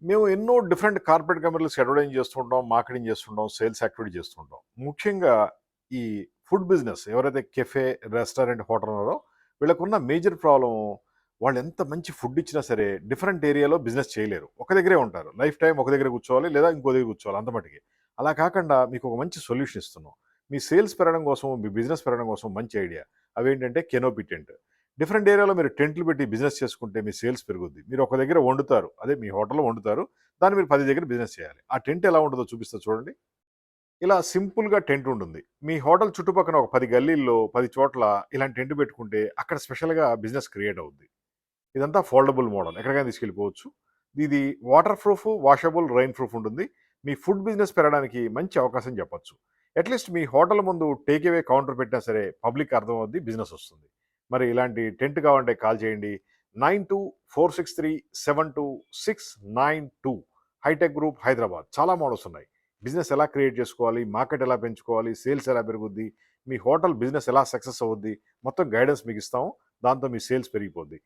మేము ఎన్నో different corporate కంపెనీస్‌కి అడ్వర్టైజింగ్ చేస్తుంటాం, మార్కెటింగ్ చేస్తుంటాం, సేల్స్ యాక్టివిటీ చేస్తుంటాం. ముఖ్యంగా ఈ ఫుడ్ బిజినెస్ ఎవరైతే కెఫే, రెస్టారెంట్, హోటల్ ఉన్నారో వీళ్ళకున్న మేజర్ ప్రాబ్లమ్ వాళ్ళు ఎంత మంచి ఫుడ్ ఇచ్చినా సరే డిఫరెంట్ ఏరియాలో బిజినెస్ చేయలేరు. ఒక దగ్గరే ఉంటారు. లైఫ్ టైమ్ ఒక దగ్గర కూర్చోవాలి లేదా ఇంకో దగ్గర కూర్చోవాలి అంత మటికి. అలా కాకుండా మీకు ఒక మంచి సొల్యూషన్ ఇస్తున్నాం. మీ సేల్స్ పెరగడం కోసం, మీ బిజినెస్ పెరగడం కోసం మంచి ఐడియా. అవేంటంటే కెనోపీ టెంట్. డిఫరెంట్ ఏరియాలో మీరు టెంట్లు పెట్టి బిజినెస్ చేసుకుంటే మీ సేల్స్ పెరుగుద్ది. మీరు ఒక దగ్గర వండుతారు. అదే మీ హోటల్‌లో వండుతారు. దాన్ని మీరు 10 దగ్గర బిజినెస్ చేయాలి. ఆ టెంట్ ఎలా ఉంటదో చూపిస్తా చూడండి. ఇలా సింపుల్‌గా టెంట్ ఉంటుంది. మీ హోటల్ చుట్టుపక్కన ఒక 10 గల్లీల్లో 10 చోట్ల ఇలాంటి టెంట్ పెట్టుకుంటే అక్కడ స్పెషల్‌గా బిజినెస్ క్రియేట్ అవుద్ది. ఇదంతా ఫోల్డబుల్ మోడల్. ఎక్కడికైనా తీసుకెళ్ళిపోవచ్చు. ఇది water proof, washable, rain proof ఉంటుంది. మీ ఫుడ్ బిజినెస్ పెరగడానికి మంచి అవకాశం చెప్పొచ్చు. అట్‌లీస్ట్ మీ హోటల్ ముందు టేక్ అవే కౌంటర్ పెట్టినా సరే పబ్లిక్‌కి అర్థమవుద్ది. బిజినెస్ వస్తుంది. మరి ఇలాంటి టెంట్ కావాలంటే కాల్ చేయండి. 9246372692 హైటెక్ గ్రూప్ హైదరాబాద్. చాలా మోడల్స్ ఉన్నాయి. బిజినెస్ ఎలా క్రియేట్ చేసుకోవాలి, మార్కెట్ ఎలా పెంచుకోవాలి, సేల్స్ ఎలా పెరుగుద్ది, మీ హోటల్ బిజినెస్ ఎలా సక్సెస్ అవుద్ది, మొత్తం గైడెన్స్ మీకు ఇస్తాము. దాంతో మీ సేల్స్ పెరిగిపోద్ది.